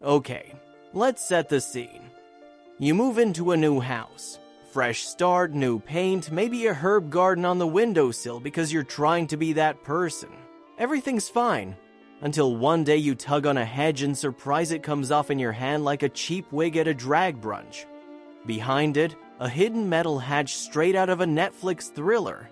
Okay, let's set the scene. You move into a new house. Fresh start, new paint, maybe a herb garden on the windowsill because you're trying to be that person. Everything's fine, until one day you tug on a hedge and surprise it comes off in your hand like a cheap wig at a drag brunch. Behind it, a hidden metal hatch straight out of a Netflix thriller.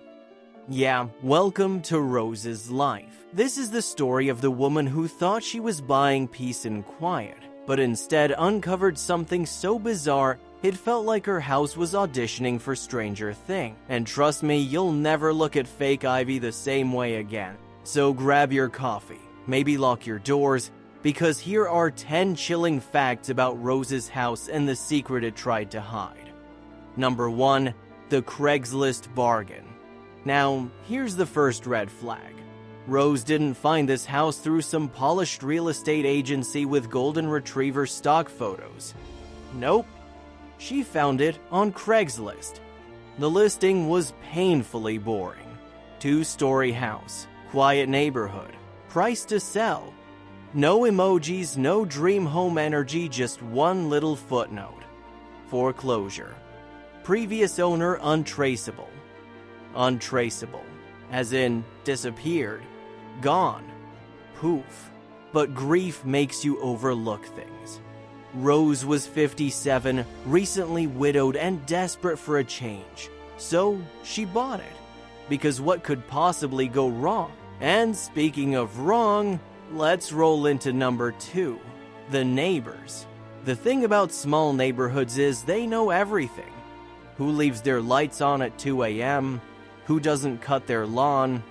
Yeah, welcome to Rose's life. This is the story of the woman who thought she was buying peace and quiet, but instead uncovered something so bizarre it felt like her house was auditioning for Stranger Things. And trust me, you'll never look at fake Ivy the same way again. So grab your coffee, maybe lock your doors, because here are 10 chilling facts about Rose's house and the secret it tried to hide. Number 1. The Craigslist bargain. Now, here's the first red flag. Rose didn't find this house through some polished real estate agency with golden retriever stock photos. Nope. She found it on Craigslist. The listing was painfully boring. 2-story house, quiet neighborhood, price to sell. No emojis, no dream home energy, just one little footnote. Foreclosure. Previous owner untraceable. Untraceable, as in disappeared, gone, poof. But grief makes you overlook things. Rose was 57, recently widowed and desperate for a change. So she bought it. Because what could possibly go wrong? And speaking of wrong, let's roll into number 2, the neighbors. The thing about small neighborhoods is they know everything. Who leaves their lights on at 2 a.m., who doesn't cut their lawn,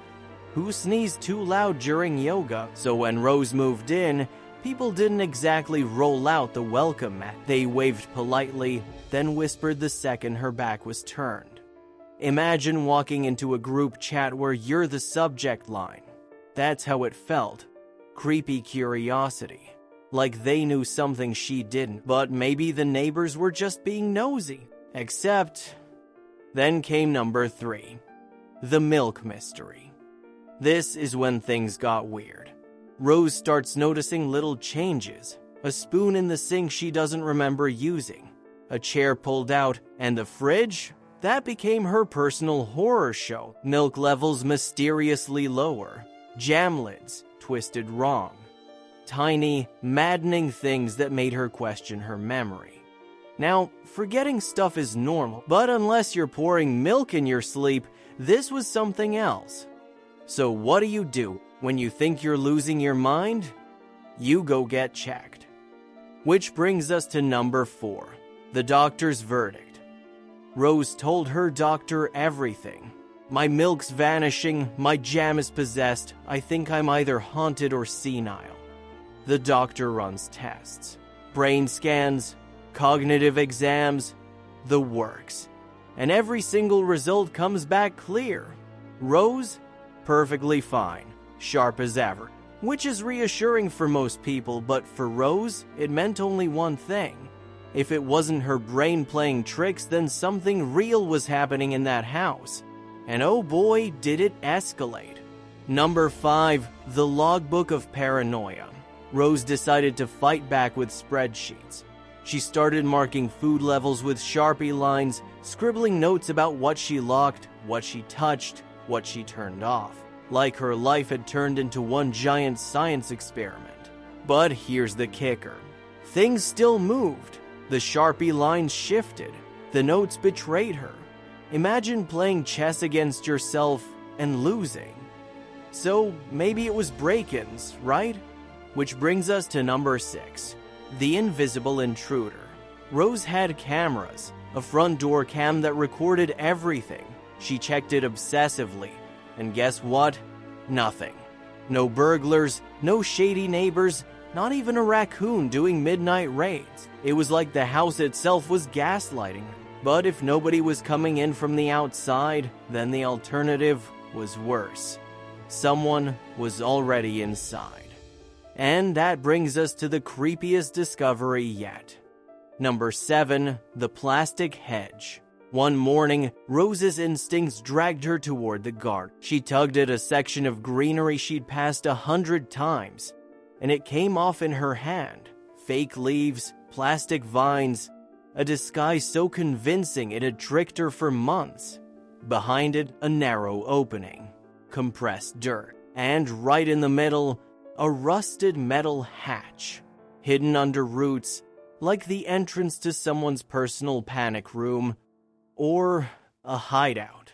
who sneezed too loud during yoga. So when Rose moved in, people didn't exactly roll out the welcome mat. They waved politely, then whispered the second her back was turned. Imagine walking into a group chat where you're the subject line. That's how it felt. Creepy curiosity. Like they knew something she didn't, but maybe the neighbors were just being nosy. Except, then came number 3. The milk mystery. This is when things got weird. Rose starts noticing little changes. A spoon in the sink she doesn't remember using. A chair pulled out, and the fridge? That became her personal horror show. Milk levels mysteriously lower. Jam lids twisted wrong. Tiny, maddening things that made her question her memory. Now, forgetting stuff is normal, but unless you're pouring milk in your sleep, this was something else. So what do? When you think you're losing your mind? You go get checked. Which brings us to number 4, the doctor's verdict. Rose told her doctor everything. My milk's vanishing, my jam is possessed, I think I'm either haunted or senile. The doctor runs tests, brain scans, cognitive exams, the works. And every single result comes back clear. Rose, perfectly fine, sharp as ever. Which is reassuring for most people, but for Rose, it meant only one thing. If it wasn't her brain playing tricks, then something real was happening in that house. And oh boy, did it escalate. Number 5, the logbook of paranoia. Rose decided to fight back with spreadsheets. She started marking food levels with Sharpie lines, scribbling notes about what she locked, what she touched, what she turned off. Like her life had turned into one giant science experiment. But here's the kicker. Things still moved. The Sharpie lines shifted. The notes betrayed her. Imagine playing chess against yourself and losing. So maybe it was break-ins, right? Which brings us to number 6. The invisible intruder. Rose had cameras, a front door cam that recorded everything. She checked it obsessively. And guess what? Nothing. No burglars, no shady neighbors, not even a raccoon doing midnight raids. It was like the house itself was gaslighting her. But if nobody was coming in from the outside, then the alternative was worse. Someone was already inside. And that brings us to the creepiest discovery yet. Number 7, the plastic hedge. One morning, Rose's instincts dragged her toward the garden. She tugged at a section of greenery she'd passed 100 times, and it came off in her hand, fake leaves, plastic vines, a disguise so convincing it had tricked her for months. Behind it, a narrow opening, compressed dirt, and right in the middle, a rusted metal hatch, hidden under roots, like the entrance to someone's personal panic room, or a hideout.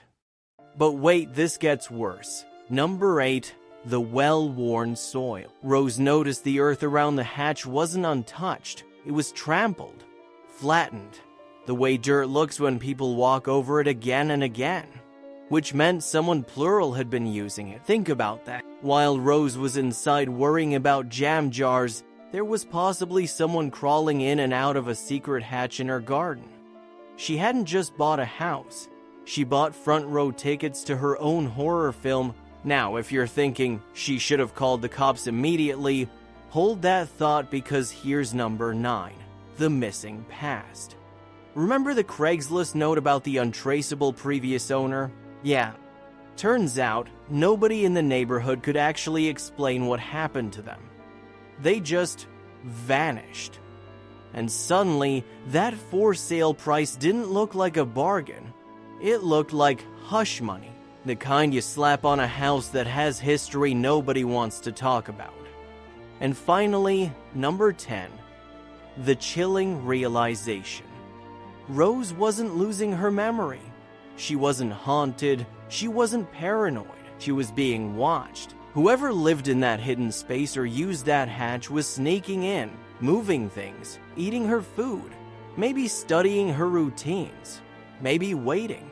But wait, this gets worse. Number 8. The well-worn soil. Rose noticed the earth around the hatch wasn't untouched. It was trampled, flattened, the way dirt looks when people walk over it again and again, which meant someone plural had been using it. Think about that. While Rose was inside worrying about jam jars, there was possibly someone crawling in and out of a secret hatch in her garden. She hadn't just bought a house. She bought front-row tickets to her own horror film. Now, if you're thinking she should have called the cops immediately, hold that thought because here's number 9, the missing past. Remember the Craigslist note about the untraceable previous owner? Yeah. Turns out, nobody in the neighborhood could actually explain what happened to them. They just vanished. And suddenly, that for sale price didn't look like a bargain. It looked like hush money. The kind you slap on a house that has history nobody wants to talk about. And finally, number 10, the chilling realization. Rose wasn't losing her memory. She wasn't haunted. She wasn't paranoid. She was being watched. Whoever lived in that hidden space or used that hatch was sneaking in, moving things, eating her food, maybe studying her routines, maybe waiting.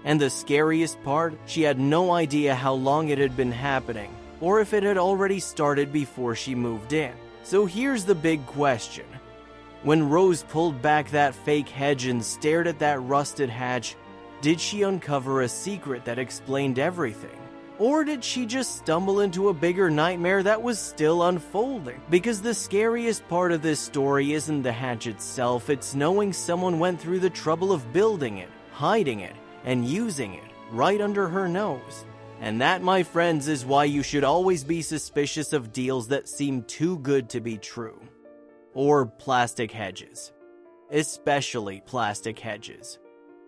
And the scariest part, she had no idea how long it had been happening, or if it had already started before she moved in. So here's the big question. When Rose pulled back that fake hedge and stared at that rusted hatch, did she uncover a secret that explained everything? Or did she just stumble into a bigger nightmare that was still unfolding? Because the scariest part of this story isn't the hatch itself, it's knowing someone went through the trouble of building it, hiding it, and using it right under her nose. And that, my friends, is why you should always be suspicious of deals that seem too good to be true. Or plastic hedges. Especially plastic hedges.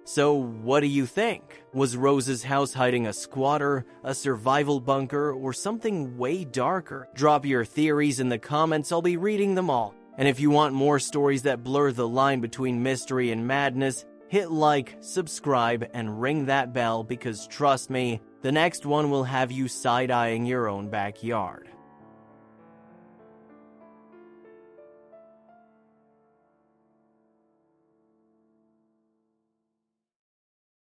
So, what do you think? Was Rose's house hiding a squatter, a survival bunker, or something way darker? Drop your theories in the comments, I'll be reading them all. And if you want more stories that blur the line between mystery and madness, hit like, subscribe, and ring that bell because trust me, the next one will have you side-eyeing your own backyard.